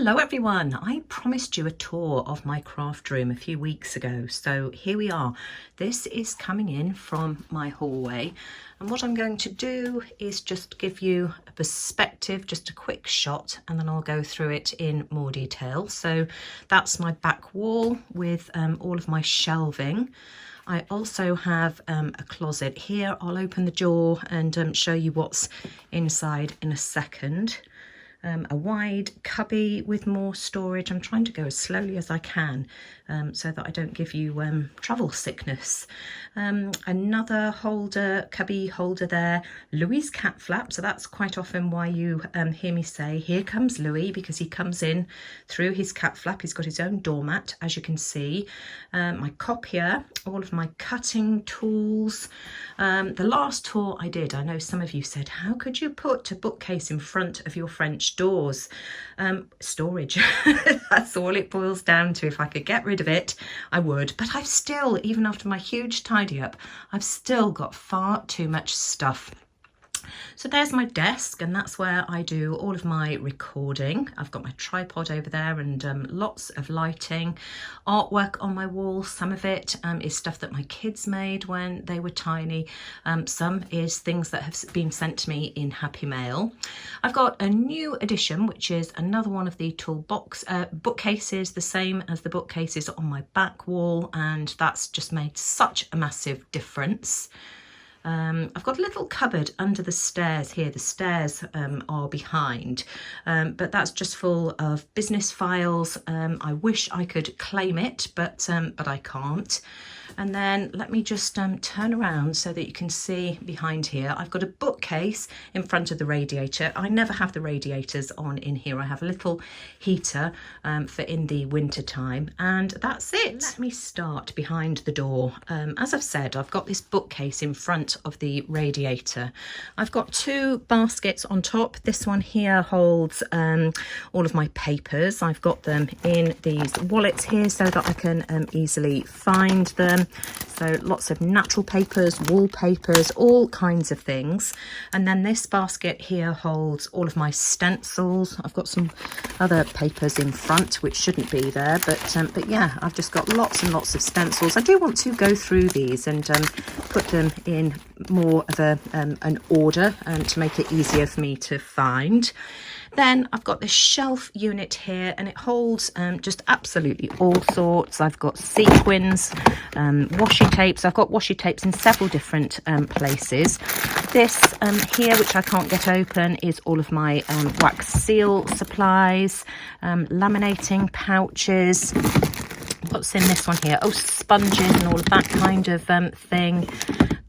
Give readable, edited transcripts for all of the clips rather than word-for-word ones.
Hello everyone, I promised you a tour of my craft room a few weeks ago, so here we are. This is coming in from my hallway, and what I'm going to do is just give you a perspective, just a quick shot, and then I'll go through it in more detail. So that's my back wall with all of my shelving. I also have a closet here. I'll open the door and show you what's inside in a second. A wide cubby with more storage. I'm trying to go as slowly as I can so that I don't give you travel sickness. Another holder, cubby holder there. Louis's cat flap, so that's quite often why you hear me say, here comes Louis, because he comes in through his cat flap. He's got his own doormat, as you can see. My copier, all of my cutting tools. The last tour I did, I know some of you said, how could you put a bookcase in front of your French doors? Storage. That's all it boils down to. If I could get rid of it, I would. But I've still, even after my huge tidy up, I've still got far too much stuff. So there's my desk, and that's where I do all of my recording. I've got my tripod over there and lots of lighting, artwork on my wall. Some of it is stuff that my kids made when they were tiny. Some is things that have been sent to me in Happy Mail. I've got a new addition, which is another one of the toolbox bookcases, the same as the bookcases on my back wall, and that's just made such a massive difference. I've got a little cupboard under the stairs here. The stairs are behind, but that's just full of business files. I wish I could claim it, but I can't. And then let me just turn around so that you can see behind here. I've got a bookcase in front of the radiator. I never have the radiators on in here. I have a little heater for in the winter time, and that's it. Let me start behind the door. As I've said, I've got this bookcase in front of the radiator. I've got two baskets on top. This one here holds all of my papers. I've got them in these wallets here so that I can easily find them. So lots of natural papers, wallpapers, all kinds of things. And then this basket here holds all of my stencils. I've got some other papers in front which shouldn't be there, but yeah, I've just got lots and lots of stencils. I do want to go through these and put them in more of an order to make it easier for me to find. Then I've got this shelf unit here, and it holds just absolutely all sorts. I've got sequins, washi tapes. I've got washi tapes in several different places. This here, which I can't get open, is all of my wax seal supplies, laminating pouches. What's in this one here? Oh, sponges and all of that kind of thing.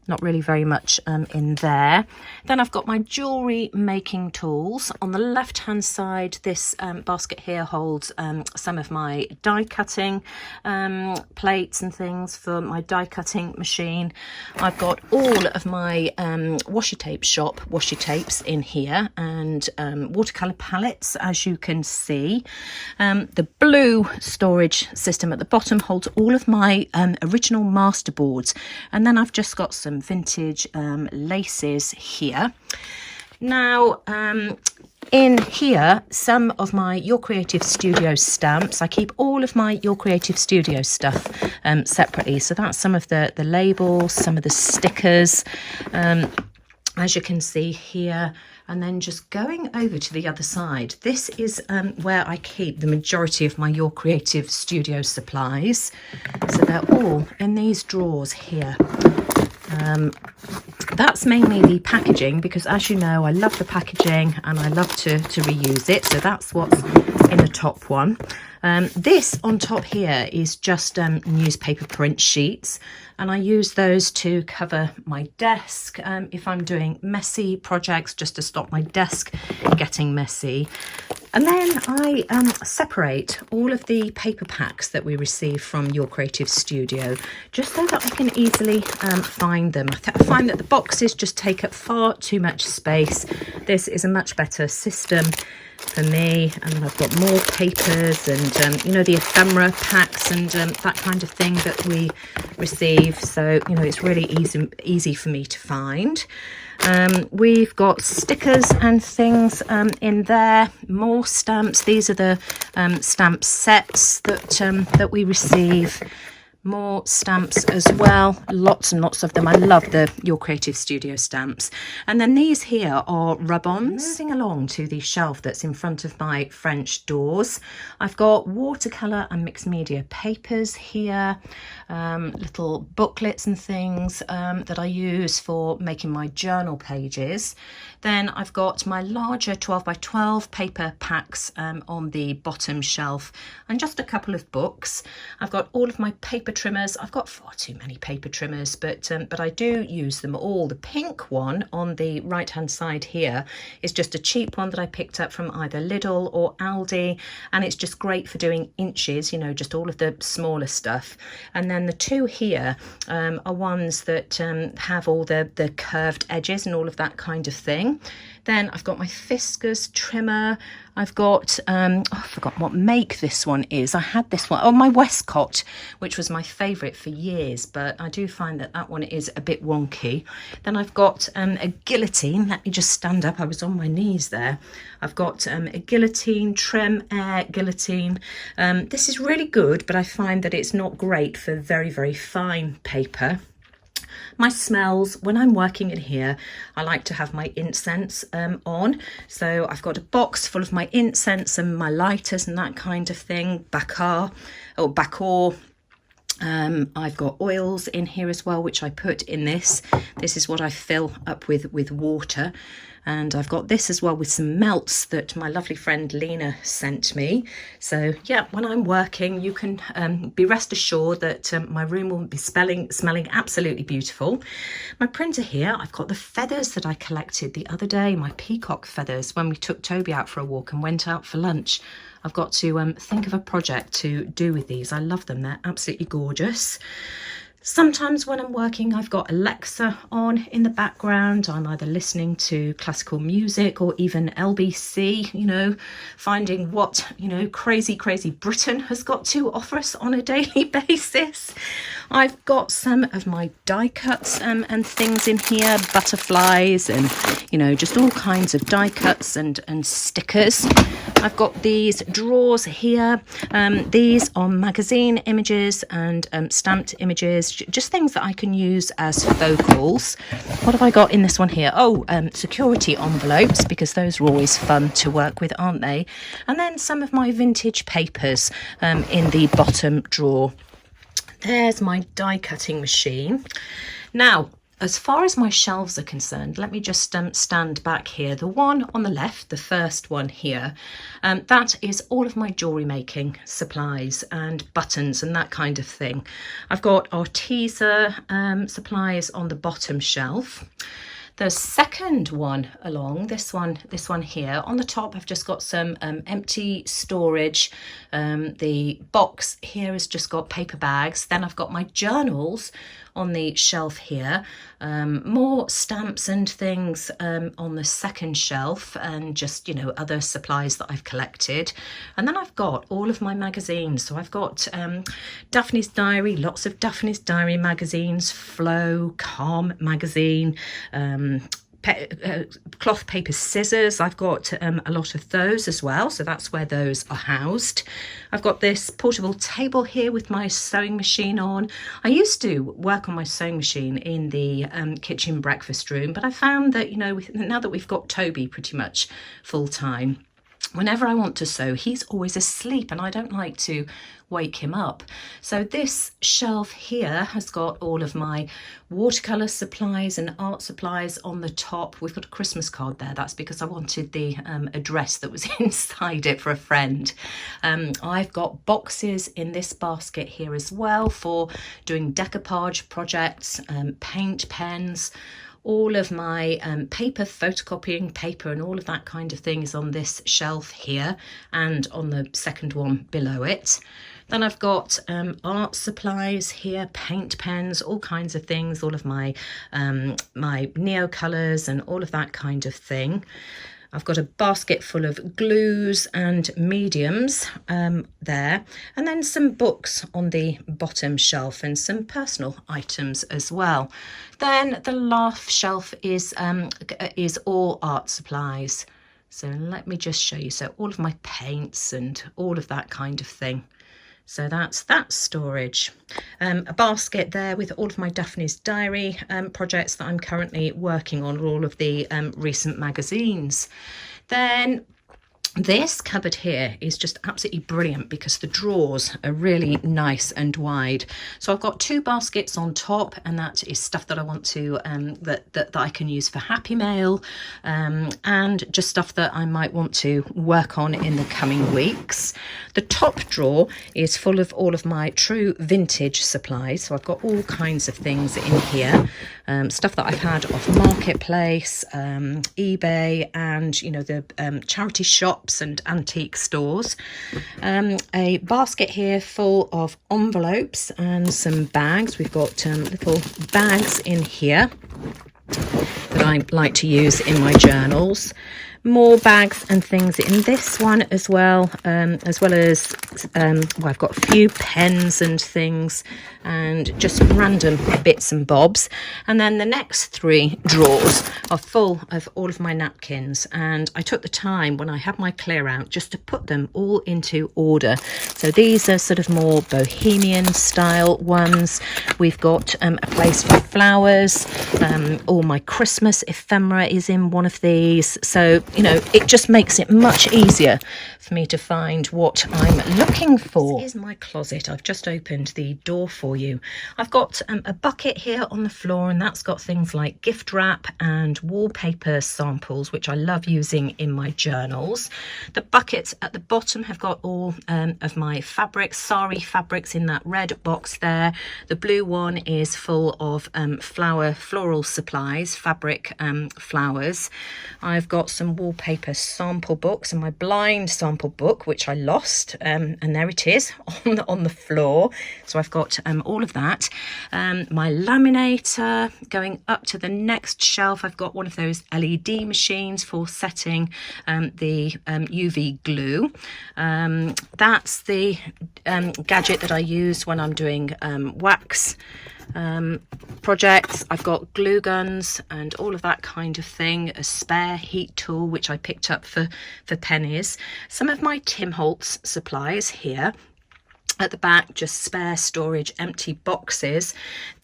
Not really very much in there. Then I've got my jewellery making tools. On the left hand side, this basket here holds some of my die cutting plates and things for my die cutting machine. I've got all of my washi tape shop washi tapes in here, and watercolour palettes, as you can see. The blue storage system at the bottom holds all of my original masterboards, and then I've just got some vintage laces here. Now in here, some of my Your Creative Studio stamps. I keep all of my Your Creative Studio stuff separately, so that's some of the labels, some of the stickers, as you can see here. And then just going over to the other side, this is where I keep the majority of my Your Creative Studio supplies. So they're all in these drawers here. That's mainly the packaging, because as you know, I love the packaging and I love to reuse it. So that's what's in the top one. This on top here is just newspaper print sheets, and I use those to cover my desk if I'm doing messy projects, just to stop my desk getting messy. And then I separate all of the paper packs that we receive from Your Creative Studio, just so that I can easily find them. I find that the boxes just take up far too much space. This is a much better system. for me. And then I've got more papers and, you know, the ephemera packs and that kind of thing that we receive. So, you know, it's really easy for me to find. We've got stickers and things in there, more stamps. These are the stamp sets that we receive. More stamps as well, lots and lots of them. I love the Your Creative Studio stamps. And then these here are rub-ons. Moving along to the shelf that's in front of my French doors, I've got watercolour and mixed media papers here, little booklets and things that I use for making my journal pages. Then I've got my larger 12 by 12 paper packs on the bottom shelf, and just a couple of books. I've got all of my paper trimmers. I've got far too many paper trimmers, but I do use them all. The pink one on the right hand side here is just a cheap one that I picked up from either Lidl or Aldi, and it's just great for doing inches, you know, just all of the smaller stuff. And then the two here are ones that have all the curved edges and all of that kind of thing. Then I've got my Fiskars trimmer. I've got, I forgot what make this one is. I had this one, my Westcott, which was my favourite for years, but I do find that one is a bit wonky. Then I've got a guillotine. Let me just stand up. I was on my knees there. I've got a guillotine, Trem Air guillotine. This is really good, but I find that it's not great for very, very fine paper. My smells, when I'm working in here, I like to have my incense on. So I've got a box full of my incense and my lighters and that kind of thing. Bacor. I've got oils in here as well, which I put in this. This is what I fill up with water. And I've got this as well with some melts that my lovely friend Lena sent me. So yeah, when I'm working, you can be rest assured that my room will be smelling absolutely beautiful. My printer here, I've got the feathers that I collected the other day, my peacock feathers, when we took Toby out for a walk and went out for lunch. I've got to think of a project to do with these. I love them, they're absolutely gorgeous. Sometimes when I'm working, I've got Alexa on in the background. I'm either listening to classical music or even LBC, you know, finding what, you know, crazy Britain has got to offer us on a daily basis. I've got some of my die cuts and things in here, butterflies and, you know, just all kinds of die cuts and stickers. I've got these drawers here. These are magazine images and stamped images, just things that I can use as focals. What have I got in this one here? Oh, security envelopes, because those are always fun to work with, aren't they? And then some of my vintage papers in the bottom drawer. There's my die cutting machine. Now, as far as my shelves are concerned, let me just stand back here. The one on the left, the first one here, that is all of my jewellery making supplies and buttons and that kind of thing. I've got artisan supplies on the bottom shelf. The second one along, this one here, on the top I've just got some empty storage. The box here has just got paper bags. Then I've got my journals on the shelf here, more stamps and things on the second shelf, and just, you know, other supplies that I've collected. And then I've got all of my magazines. So I've got Daphne's Diary, lots of Daphne's Diary magazines, Flow, Calm magazine, cloth paper scissors. I've got a lot of those as well, so that's where those are housed. I've got this portable table here with my sewing machine on. I used to work on my sewing machine in the kitchen breakfast room, but I found that, you know, now that we've got Toby pretty much full time, whenever I want to sew, he's always asleep and I don't like to wake him up. So this shelf here has got all of my watercolour supplies and art supplies on the top. We've got a Christmas card there. That's because I wanted the address that was inside it for a friend. I've got boxes in this basket here as well for doing decoupage projects, paint pens. All of my paper, photocopying paper and all of that kind of thing is on this shelf here and on the second one below it. Then I've got art supplies here, paint pens, all kinds of things, all of my my Neo colours and all of that kind of thing. I've got a basket full of glues and mediums there, and then some books on the bottom shelf and some personal items as well. Then the last shelf is all art supplies. So let me just show you. So all of my paints and all of that kind of thing. So that's that storage. A basket there with all of my Daphne's Diary projects that I'm currently working on, all of the recent magazines. Then this cupboard here is just absolutely brilliant because the drawers are really nice and wide. So I've got 2 baskets on top, and that is stuff that I want to that I can use for Happy Mail, and just stuff that I might want to work on in the coming weeks. The top drawer is full of all of my true vintage supplies. So I've got all kinds of things in here, stuff that I've had off Marketplace, eBay, and you know, the charity shop and antique stores. A basket here full of envelopes and some bags. We've got little bags in here that I like to use in my journals. More bags and things in this one as well as well, I've got a few pens and things and just random bits and bobs. And then the next 3 drawers are full of all of my napkins, and I took the time when I had my clear out just to put them all into order. So these are sort of more bohemian style ones. We've got a place for flowers. All my Christmas ephemera is in one of these. So, you know, it just makes it much easier for me to find what I'm looking for. This is my closet. I've just opened the door for you. I've got a bucket here on the floor, and that's got things like gift wrap and wallpaper samples, which I love using in my journals. The buckets at the bottom have got all of my fabrics, sari fabrics in that red box there. The blue one is full of floral supplies, fabric flowers. I've got some wallpaper sample books and my blind sample book, which I lost, and there it is on the floor. So I've got all of that. My laminator. Going up to the next shelf, I've got one of those LED machines for setting the UV glue. That's the gadget that I use when I'm doing wax projects. I've got glue guns and all of that kind of thing. A spare heat tool which I picked up for pennies. Some of my Tim Holtz supplies here. At the back, just spare storage, empty boxes.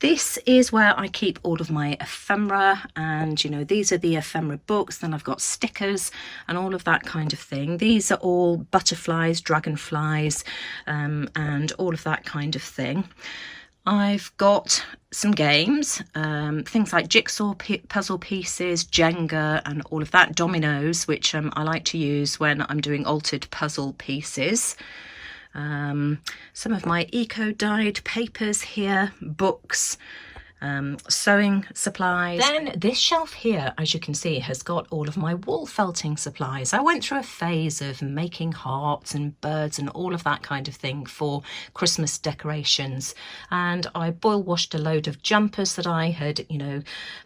This is where I keep all of my ephemera, and you know, these are the ephemera books. Then I've got stickers and all of that kind of thing. These are all butterflies, dragonflies, and all of that kind of thing. I've got some games, things like jigsaw puzzle pieces, Jenga, and all of that, dominoes, which I like to use when I'm doing altered puzzle pieces. Some of my eco-dyed papers here, books, sewing supplies. Then this shelf here, as you can see, has got all of my wall felting supplies. I went through a phase of making hearts and birds and all of that kind of thing for Christmas decorations, and I boil washed a load of jumpers that I had, you know,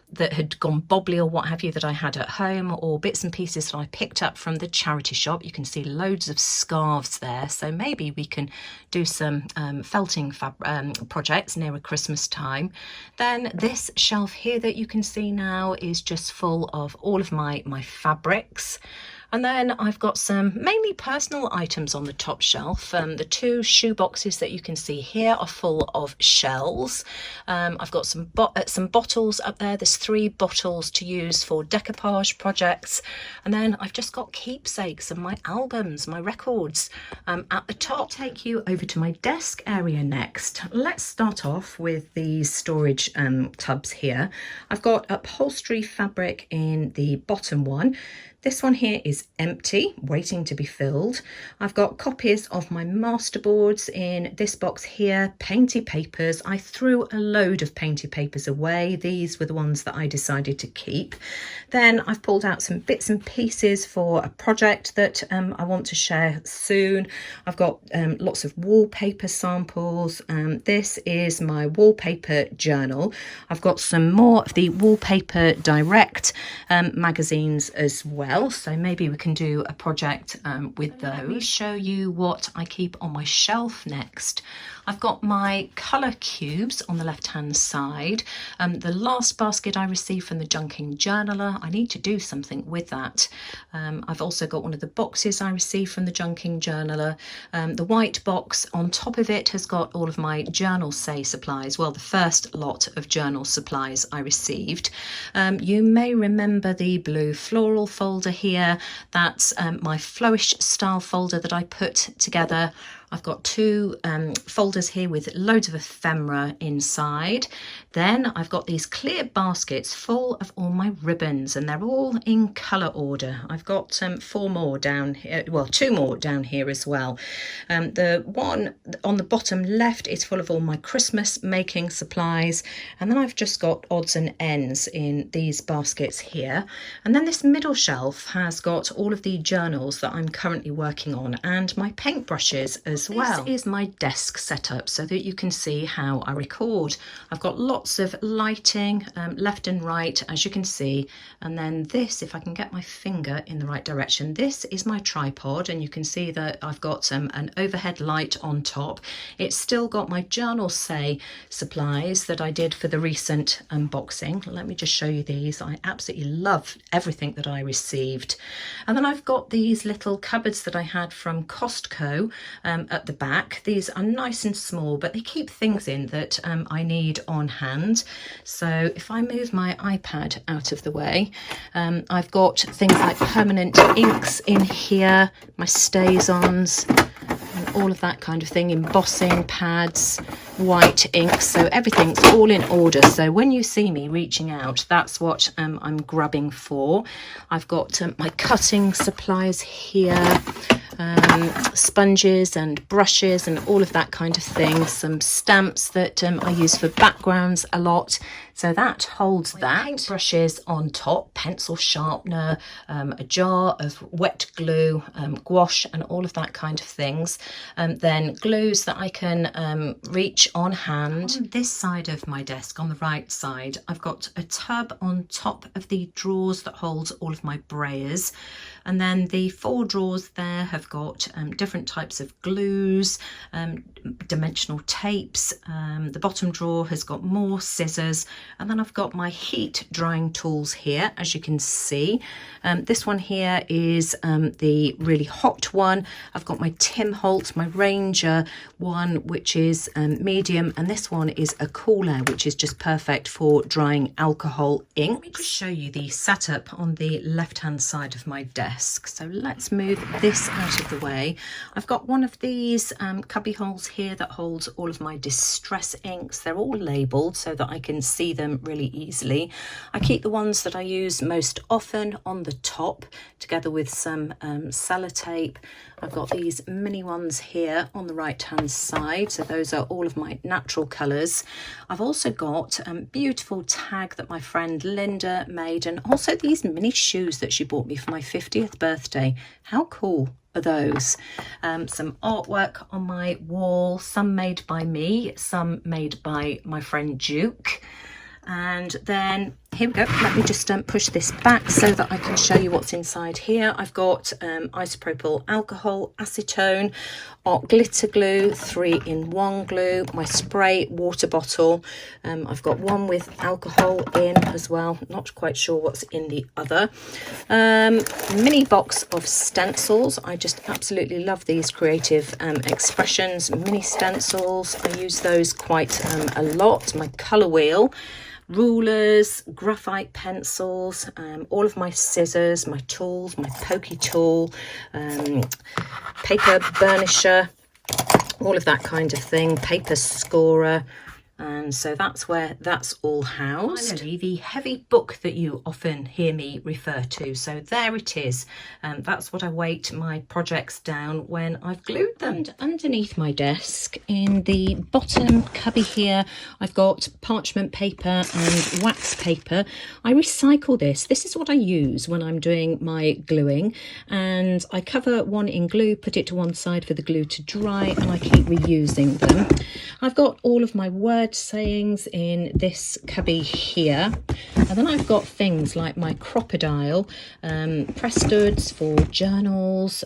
that had gone bobbly or what have you, that I had at home, or bits and pieces that I picked up from the charity shop. You can see loads of scarves there, so maybe we can do some felting projects nearer Christmas time. Then this shelf here that you can see now is just full of all of my fabrics. And then I've got some mainly personal items on the top shelf. The 2 shoe boxes that you can see here are full of shells. I've got some bottles up there. There's 3 bottles to use for decoupage projects. And then I've just got keepsakes and my albums, my records at the top. I'll take you over to my desk area next. Let's start off with these storage tubs here. I've got upholstery fabric in the bottom one. This one here is empty, waiting to be filled. I've got copies of my masterboards in this box here, painty papers. I threw a load of painty papers away. These were the ones that I decided to keep. Then I've pulled out some bits and pieces for a project that I want to share soon. I've got lots of wallpaper samples. This is my wallpaper journal. I've got some more of the Wallpaper Direct magazines as well. well, so maybe we can do a project with those. Let me show you what I keep on my shelf next. I've got my colour cubes on the left hand side. The last basket I received from the Junking Journaler, I need to do something with that. I've also got one of the boxes I received from the Junking Journaler. The white box on top of it has got all of my journal say supplies, well, the first lot of journal supplies I received. You may remember the blue floral folder here. That's my flowish style folder that I put together. I've got two folders here with loads of ephemera inside. Then I've got these clear baskets full of all my ribbons, and they're all in colour order. I've got 4 more down here, well, 2 more down here as well. The one on the bottom left is full of all my Christmas making supplies, and then I've just got odds and ends in these baskets here. And then this middle shelf has got all of the journals that I'm currently working on and my paintbrushes as well. This is my desk setup so that you can see how I record. I've got lots of lighting left and right, as you can see, and then this, if I can get my finger in the right direction, this is my tripod, and you can see that I've got an overhead light on top. It's still got my journal say supplies that I did for the recent unboxing. Let me just show you these. I absolutely love everything that I received. And then I've got these little cupboards that I had from Costco at the back. These are nice and small, but they keep things in that I need on hand. So if I move my iPad out of the way, I've got things like permanent inks in here, my StazOns, and all of that kind of thing, embossing pads, white ink, so everything's all in order. So when you see me reaching out, that's what I'm grabbing for. I've got my cutting supplies here, sponges and brushes and all of that kind of thing, some stamps that I use for backgrounds a lot, so that holds that. Paint brushes on top, pencil sharpener, a jar of wet glue, gouache and all of that kind of things, then glues that I can reach on hand. On this side of my desk, on the right side, I've got a tub on top of the drawers that holds all of my brayers, and then the 4 drawers there have got different types of glues, dimensional tapes. The bottom drawer has got more scissors, and then I've got my heat drying tools here, as you can see. This one here is the really hot one. I've got my Tim Holt, my Ranger one, which is medium, and this one is a cooler, which is just perfect for drying alcohol ink. Let me just show you the setup on the left hand side of my desk. So let's move this out of the way. I've got one of these cubby holes here that holds all of my distress inks. They're all labelled so that I can see them really easily. I keep the ones that I use most often on the top, together with some sellotape. I've got these mini ones here on the right hand side, so those are all of my natural colours. I've also got a beautiful tag that my friend Linda made, and also these mini shoes that she bought me for my 50th birthday. How cool are those? Some artwork on my wall, some made by me, some made by my friend Duke. And then here we go. Let me just push this back so that I can show you what's inside here. I've got isopropyl alcohol, acetone, art glitter glue, 3-in-1 glue, my spray water bottle. I've got one with alcohol in as well. Not quite sure what's in the other. Mini box of stencils. I just absolutely love these creative expressions. Mini stencils. I use those quite a lot. My colour wheel. Rulers, graphite pencils, all of my scissors, my tools, my pokey tool, paper burnisher, all of that kind of thing, paper scorer. And so that's where that's all housed. Finally, the heavy book that you often hear me refer to. So there it is. That's what I weight my projects down when I've glued them. And underneath my desk, in the bottom cubby here, I've got parchment paper and wax paper. I recycle this. This is what I use when I'm doing my gluing. And I cover one in glue, put it to one side for the glue to dry, and I keep reusing them. I've got all of my word sayings in this cubby here. And then I've got things like my crocodile, press studs for journals,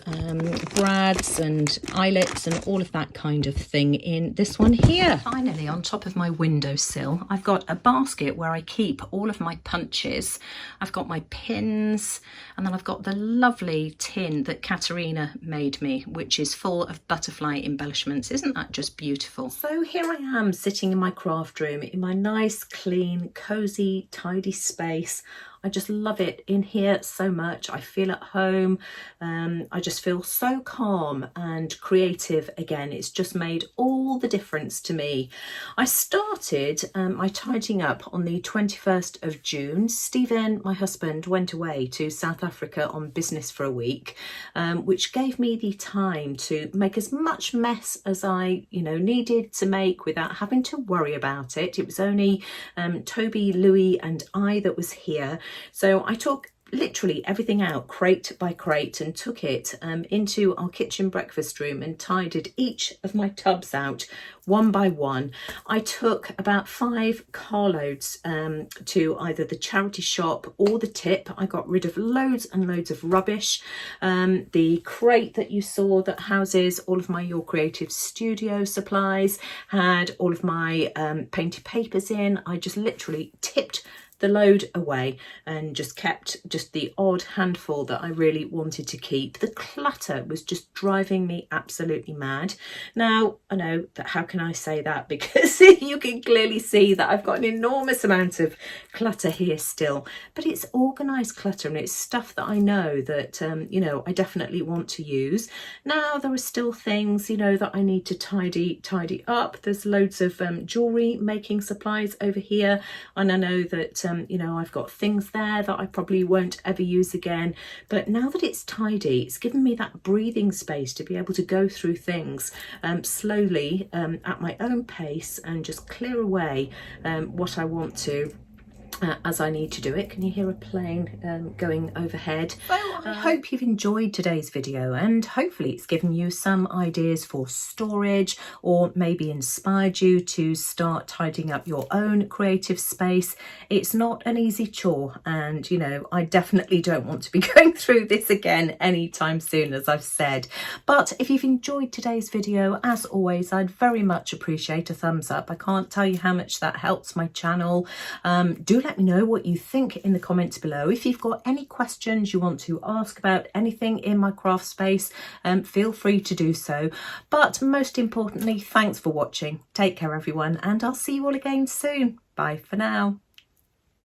brads and eyelets and all of that kind of thing in this one here. Finally, on top of my windowsill, I've got a basket where I keep all of my punches. I've got my pins, and then I've got the lovely tin that Katerina made me, which is full of butterfly embellishments. Isn't that just beautiful? So here I am sitting in my craft room in my nice, clean, cozy, tidy space. I just love it in here so much. I feel at home. I just feel so calm and creative again. It's just made all the difference to me. I started my tidying up on the 21st of June. Stephen, my husband, went away to South Africa on business for a week, which gave me the time to make as much mess as I, needed to make without having to worry about it. It was only Toby, Louis and I that was here. So I took literally everything out crate by crate and took it into our kitchen breakfast room and tidied each of my tubs out one by one. I took about 5 carloads to either the charity shop or the tip. I got rid of loads and loads of rubbish. The crate that you saw that houses all of my Your Creative Studio supplies had all of my painted papers in. I just literally tipped the load away and just kept just the odd handful that I really wanted to keep. The clutter was just driving me absolutely mad. Now, I know that, how can I say that? Because you can clearly see that I've got an enormous amount of clutter here still, but it's organised clutter and it's stuff that I know that, I definitely want to use. Now, there are still things, that I need to tidy up. There's loads of jewellery making supplies over here, and I know that I've got things there that I probably won't ever use again, but now that it's tidy, it's given me that breathing space to be able to go through things slowly at my own pace and just clear away what I want to as I need to do it. Can you hear a plane going overhead? So I hope you've enjoyed today's video, and hopefully it's given you some ideas for storage, or maybe inspired you to start tidying up your own creative space. It's not an easy chore, and I definitely don't want to be going through this again anytime soon, as I've said. But if you've enjoyed today's video, as always, I'd very much appreciate a thumbs up. I can't tell you how much that helps my channel. Do let me know what you think in the comments below. If you've got any questions you want to ask about anything in my craft space, feel free to do so. But most importantly, thanks for watching. Take care everyone, and I'll see you all again soon. Bye for now.